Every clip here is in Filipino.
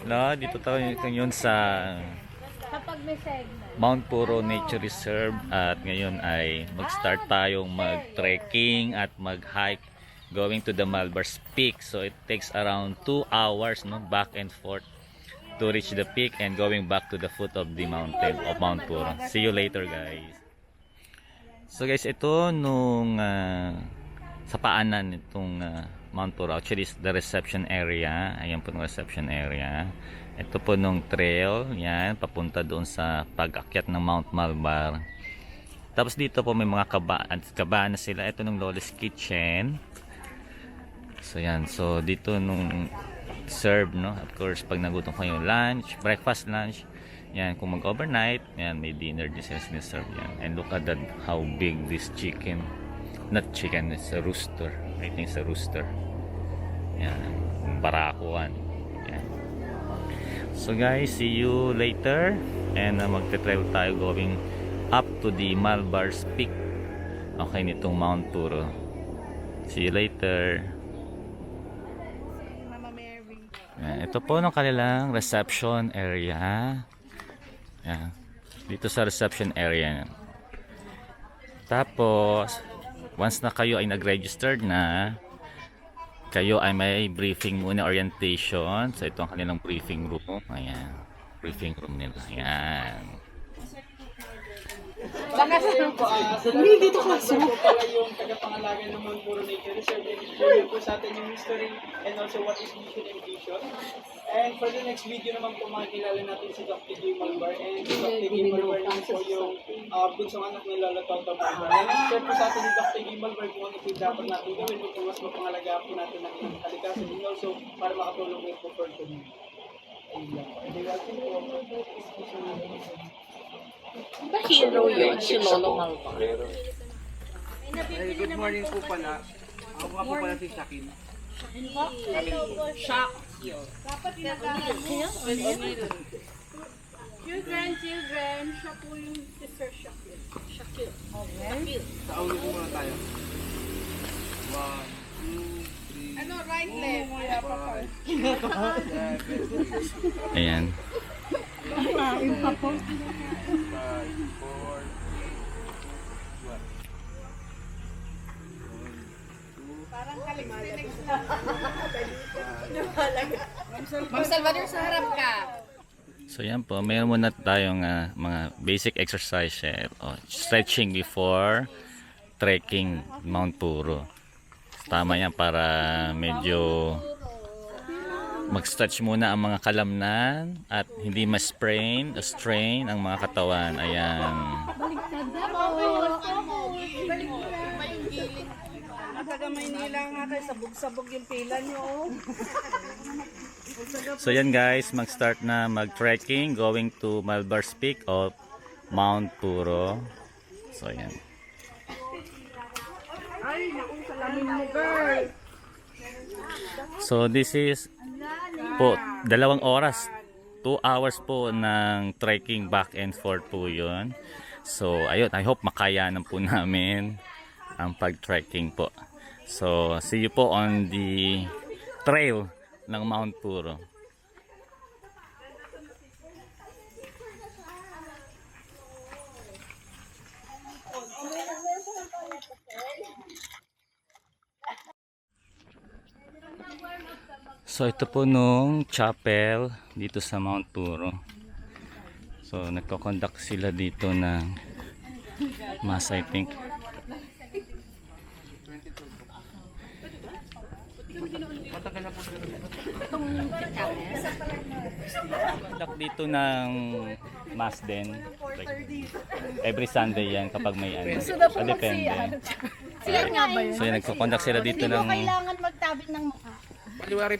No, dito tayo ngayon sa Kapag may segment. Mount Puro Nature Reserve at ngayon ay mag-start tayong mag-trekking at mag-hike going to the Malbars Peak. So it takes around 2 hours, no, back and forth to reach the peak and going back to the foot of the mountain of Mount Puro. See you later, guys. So guys, ito nung sa paanan nitong Mount Puro, actually is the reception area. Ayan po yung reception area. Ito po nung trail, yan, papunta doon sa pag-akyat ng Mount Malbar. Tapos dito po may mga kabaan na sila. Ito nung Lola's Kitchen. So yan, so dito nung serve, no, of course pag nagutom kayo, lunch, breakfast, lunch, yan, kung mag-overnight, yan, may dinner din sila siniserve yan. And look at that, how big this chicken, not chicken, it's a rooster, I think it's a rooster, yan, barakuan, yan. So guys, see you later, and magte-travel tayo going up to the Malbars Peak, okay, nitong Mount Puro. See you later. Yan, ito po ng kanilang reception area. Yan, dito sa reception area. Tapos once na kayo ay nag-registered na, kayo ay may briefing muna, orientation. So ito ang kanilang briefing room. Ayan, briefing room nila. Ayan. Hindi dito kaso. Pala yung tagapangalaga ng Mount Puro Nature Reserve. Share po sa atin yung history and also what is mission and vision. And for the next video naman po makikilala natin si Dr. J. Malbar. And si Dr. J. Malbar naman po yung bunsong anak ni Lola Toto Malbar. And share po sa atin ni Dr. J. Malbar kung ano po dapat natin gawin kung mas mapangalagaan po natin ang ilang kalikasan and also para makatulong po for community. Ba hero yun, si Lolo Malbar? Good morning po pala. Ako nga po pala si Shakin. Shock. Dapat Children, siya po yung Sister Shakil. Shakil. Okay. Sa ulo po muna tayo. 1, 2, 3, Ano, right, left? 5, 7, Ayan. 5, 4, Parang kalimutan. Ma'am Salvador, sa harap ka. So yan po, mayroon muna tayong mga basic exercises o stretching before trekking Mount Puro. Tama yan para medyo mag-stretch muna ang mga kalamnan at hindi ma-sprain o strain ang mga katawan. Ayan. Taga Maynila nga kayo, sabog-sabog yung pila nyo. So yan guys, mag-start na mag-trekking going to Malbars Peak of Mount Puro. So yan. Ay, naku, salamin mo, girl. So this is po 2 oras, 2 hours po ng trekking back and forth po yun. So ayun, I hope makayanan po namin ang pag-trekking po. So see you po on the trail ng Mount Puro. So ito po nung chapel dito sa Mount Puro. So nagko-conduct sila dito ng mass, I think. Conduct dito ng mass din. Like, every Sunday yan kapag may ano. Depende. Sila nga ba yun? So yan, nagko-conduct sila dito ng Kailangan magtabit ng mukha.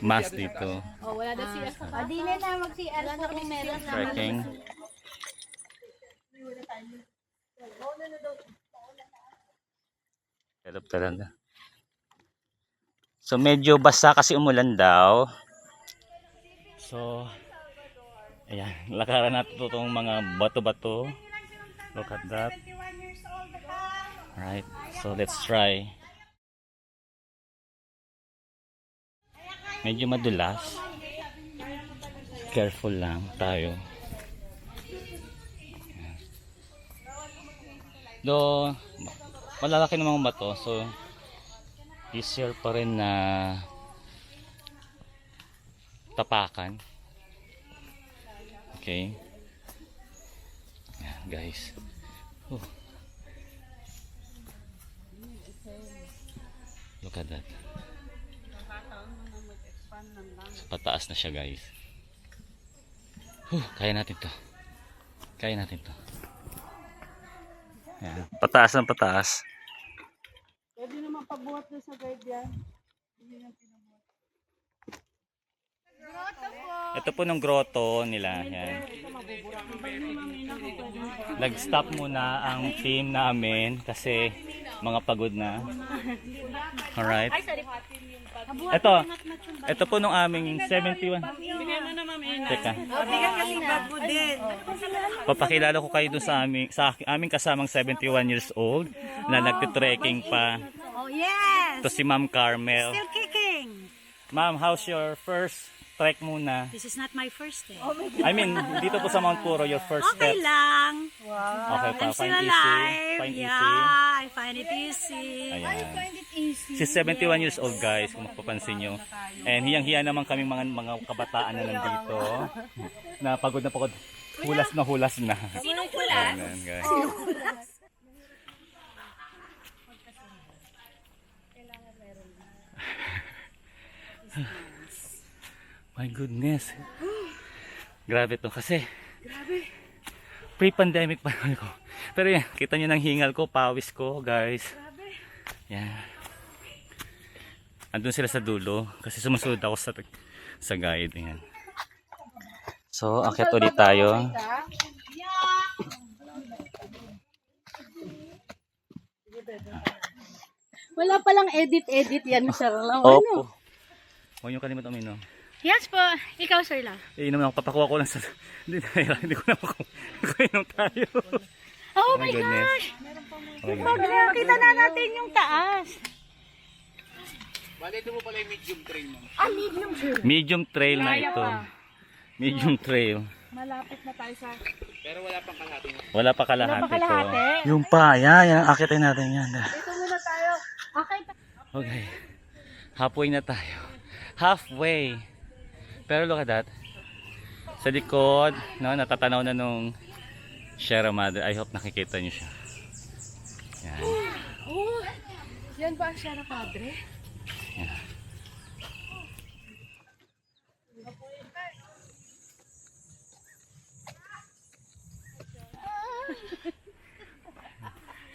mass dito. Oh, wala na siya sa Di na na mag-CR po kung meron na. Trekking. Hello talaga. So medyo basa kasi umulan daw. So ayan, lakaran natin itong mga bato-bato. Look at that. Alright, so let's try. Medyo madulas. Careful lang tayo. Do malalaki namang bato, so easier pa rin na tapakan. Okay. Yan, guys. Look at that. Pataas na siya, guys. Kaya natin to. Kaya natin to. Yan. Pataas ng pataas. Pwede naman pabuhat na sa guide yan. Ito po ng grotto nila. Yan. Nag-stop muna ang team namin kasi mga pagod na. Alright. Ito po nung aming 71. Teka. Papakilala ko kayo doon sa aming kasamang 71 years old na nagte-trekking pa. Oh, yes! Ito si Ma'am Carmel. Still kicking. Ma'am, how's your first trek muna? This is not my first day. I mean, dito po sa Mount Puro, your first Okay step. lang. Okay pa, I'm still fine easy. alive. Fine easy. Yeah, I find it easy. Ayan. it easy. She's 71 years old, guys, kung mapapansin nyo. And hiyang-hiya naman kami mga kabataan na nandito. Na pagod na pagod. Hulas na hulas na. Sinong hulas? Ayan, guys. My goodness. Grabe to kasi. Pre-pandemic pa ako. Pero yan, kita nyo ng hingal ko, pawis ko, guys. Yan. Andun sila sa dulo kasi sumusunod ako sa guide. Yan. So, akit ulit tayo. Wala palang edit yan, Sir Lau. Opo. Huwag nyo kalimutan uminom. Yes po. Ikaw, Sir Lau. Iinom ako, papakuha ko lang sa... Hindi ko na makainom tayo. Oh, my goodness. gosh! Oh my God. Kita na natin yung taas. Bale, ito mo pala yung medium train mo. Medium, sir. Medium trail na ito. Medium trail. Malapit na tayo sa... Pero wala pang kalahati. Wala pa kalahati, Wala pa kalahati. ito. Yung pa, yan. Akitin natin yan. Dito muna tayo. Okay. Okay. Halfway na tayo. Halfway. Pero look at that. Sa likod, no, natatanaw na nung Sierra Madre. I hope nakikita nyo siya. Yan. Oh, yan ba ang Sierra Madre? Yan.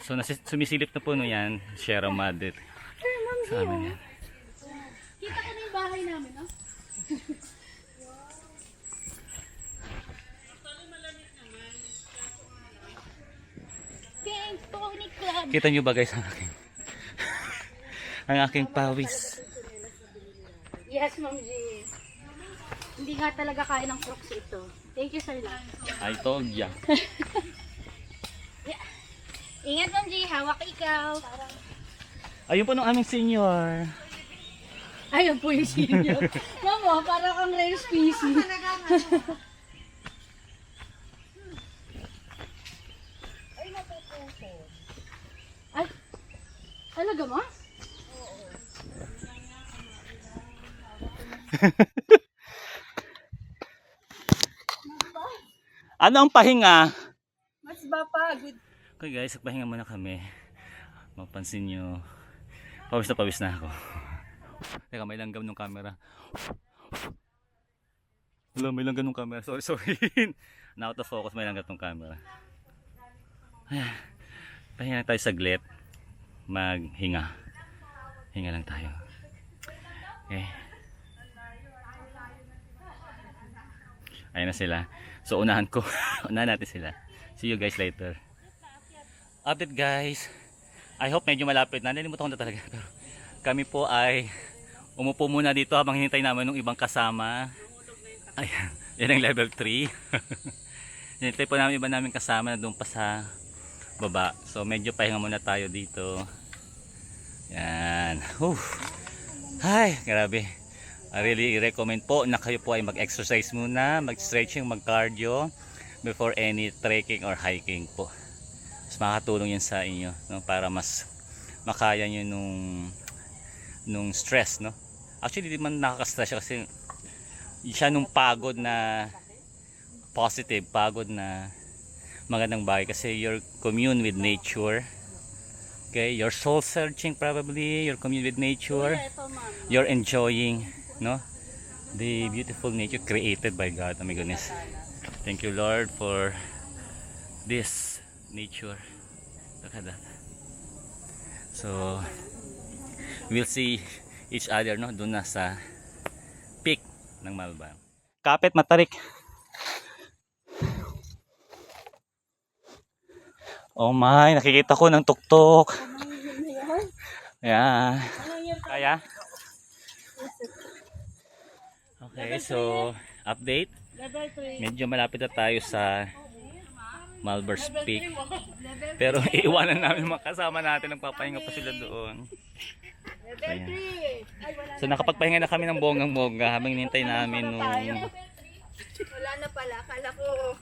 So sumisilip na po no yan, Sierra Madre. Sa amin yan. Kita ko na yung bahay namin, no? Thanks, Pony Club. Kita nyo ba guys ang aking ang aking pawis. Yes, Ma'am G. Hindi nga talaga kaya ng crocs ito. Thank you, Sir Lau. I told ya. Ingat, Ma'am G. Hawak ikaw. Ayun po nung aming senior. Ayun po yung senior. Mamo, para kang rare species. Ay, talaga ma? Ano ang pahinga? Mas ba pagod? Okay guys, pahinga muna kami. Mapansin nyo, pawis na ako. Teka, may langgam ng camera. Wala, may langgam ng camera. Sorry. Na out of focus, may langgam ng camera. Ayan. Pahinga lang tayo saglit. Maghinga. Hinga lang tayo. Okay. Ayan na sila. So unahan ko. Unahan natin sila. See you guys later. Update guys. I hope medyo malapit na. Nalimutan ko na talaga. Pero kami po ay umupo muna dito habang hinintay namin ng ibang kasama. Ayan. Yan ang level 3. Hinintay po namin iba namin kasama na doon pa sa baba. So medyo pahinga muna tayo dito. Yan. Ay, grabe. I really recommend po na kayo po ay mag-exercise muna, mag-stretching, mag-cardio before any trekking or hiking po. Mas makatulong yan sa inyo, no? Para mas makaya nyo nung stress, no? Actually, di man nakaka-stress siya kasi siya nung pagod na positive, pagod na magandang bagay kasi you're commune with nature. Okay, you're soul searching probably, you're commune with nature. Ito, ma'am. You're enjoying, no? The beautiful nature created by God. Oh my goodness. Thank you, Lord, for this nature. Look at that. So, we'll see each other, no? Doon na sa peak ng Malbar. Kapit matarik. Oh my, nakikita ko ng tuktok. Ayan. Kaya? Okay, so update. Level 3. Medyo malapit na tayo sa Malvar's Peak. Pero iiwanan namin mga kasama natin, nagpapahinga pa sila doon. Ayan. So nakapagpahinga na kami ng bonggang-bongga habang hinintay namin nung Wala na pala, akala ko.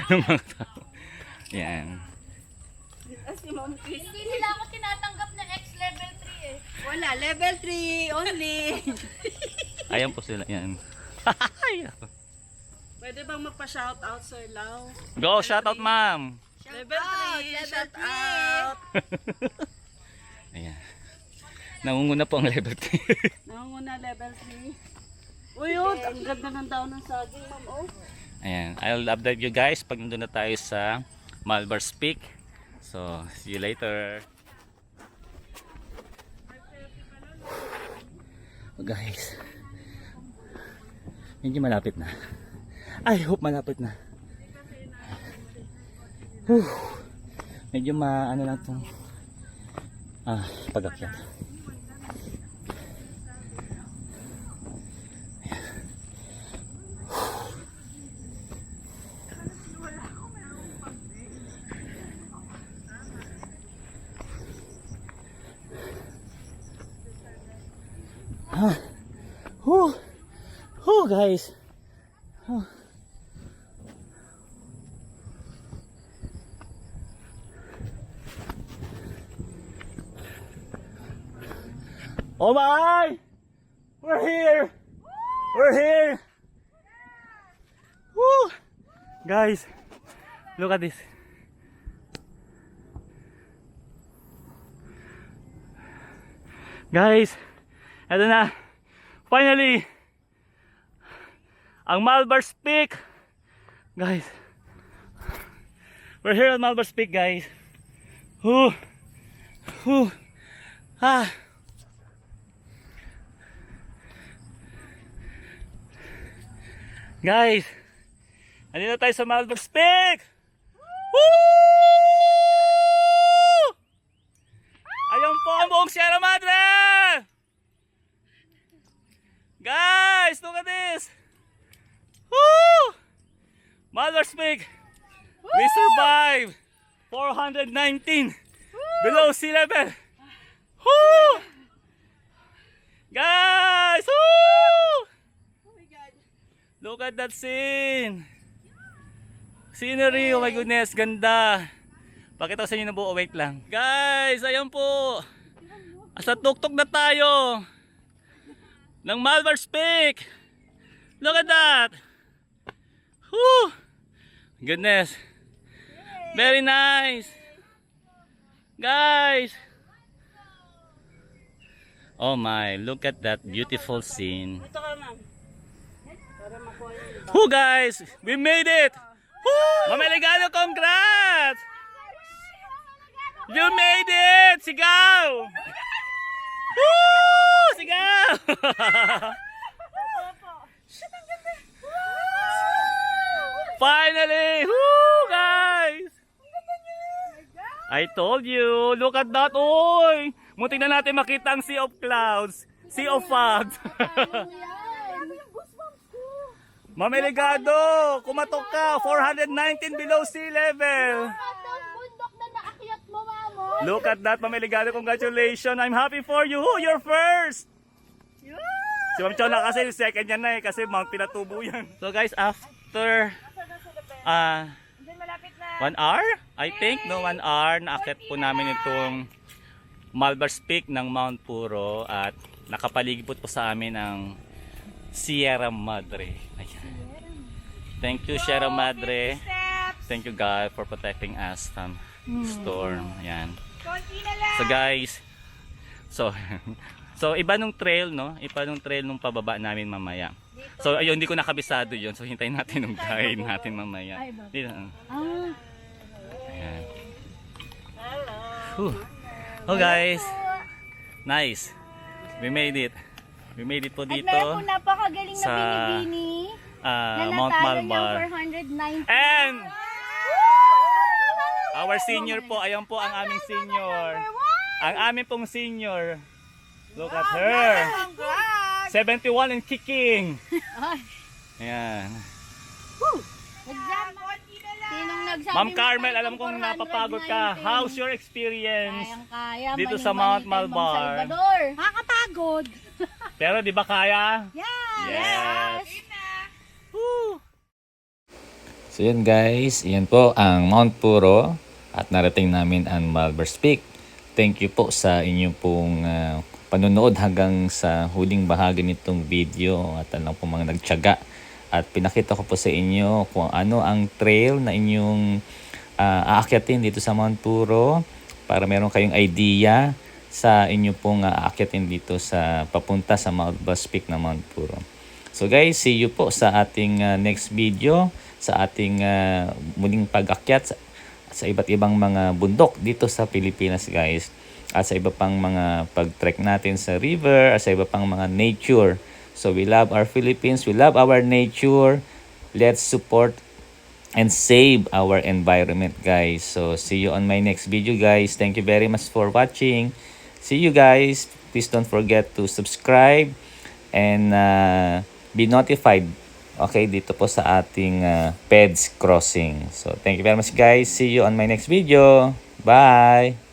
nung mga tao. Yan. Si Ma'am Chris. Hindi nila ako tinatanggap na ex-level 3 eh. Wala, level 3 only. Ayan po sila. Yan. Pwede bang magpa-shoutout, Sir Lau? Go, shout out ma'am. Level 3, shout out. Ayan. Nangunguna po ang level 3. Nangunguna level 3. Uy, yun, ang ganda ng daon ng saging, Ma'am. Oh. Ayan. I'll update you guys pag nandun na tayo sa Malvar's Peak. So, see you later. Oh, guys. Medyo malapit na. I hope malapit na. Whew. Medyo ano lang itong pag-akyat. Guys. Oh my! We're here! We're here! Woo! Guys, look at this. Guys, eto na. Finally! Ang Malvar's Peak. Guys. We're here at Malvar's Peak, guys. Whew. Whew. Ah. Guys, nandito tayo sa Malvar's Peak! Woo! Ayun po ang buong Sierra Madre! Guys, look at this! Woo! Malvar's Peak! We survived! 419 below sea level! Woo! Guys! Woo! Look at that scene! Scenery, oh my goodness, ganda! Pakita ko sa inyo na buo, wait lang. Guys, ayan po! Asa tuktok na tayo! Ng Malvar's Peak! Look at that! Whew! Goodness! Very nice! Guys! Oh my, look at that beautiful scene. Ito ka, Ma'am. Para makuha yung iba. Woo guys! We made it! Woo! Mamaligano, congrats! You made it! Sigaw! Woo! Sigaw! Finally! Woo guys! I told you! Look at that! Oy! Muntik na natin makita ang sea of clouds. Sea of fog. Mamiligado! Kumatok ka! 419 below sea level! Bundok na naakyat mo, mamo. Look at that, Mamiligado! Congratulations! I'm happy for you! You're first! Si Ma'am Chola kasi second yan na eh, kasi Mount Pinatubo yan. So guys, after 1 hour, I think, no, 1 hour, naakyat po namin itong Malvar's Peak ng Mount Puro at nakapaligid po sa amin ang Sierra Madre. Ayan. Thank you, Sierra Madre. Thank you, God, for protecting us from storm. Ayan. So guys, so iba nung trail, no? Iba nung trail nung pababa namin mamaya. So ayun, hindi ko nakabisado yun. So hintayin natin yung guide natin mamaya. Dito. Ayan. Oh guys, nice. We made it. We made it po dito. At meron po napakagaling na sa, binibini na Mount natalo ng Malvar. 490. And our senior po, ayan po ang aming senior. Ang aming pong senior. Look at her. 71 and kicking. Ayan. Sinong nagsabi Ma'am mo Carmel, kayo alam ng kong napapagod ka. 490? How's your experience? Kayang-kaya. Dito sa Mount mani-mani kay Ma'am Malvar. Salvador. Nakakapagod. Pero di ba kaya? Yes. Woo! So yun guys, yan po ang Mount Puro at narating namin ang Malvar's Peak. Thank you po sa inyong pong panonood hanggang sa huling bahagi nitong video at alam po mga nagtiyaga. At pinakita ko po sa inyo kung ano ang trail na inyong aakyatin dito sa Mount Puro para meron kayong idea sa inyo pong aakyatin dito sa papunta sa Malvar's Peak na Mount Puro. So guys, see you po sa ating next video, sa ating muling pag-akyat sa iba't ibang mga bundok dito sa Pilipinas guys. At sa iba pang mga pag-trek natin sa river, at sa iba pang mga nature. So we love our Philippines, we love our nature. Let's support and save our environment guys. So see you on my next video guys. Thank you very much for watching. See you guys. Please don't forget to subscribe and be notified, okay, dito po sa ating PEDS crossing. So thank you very much guys. See you on my next video. Bye!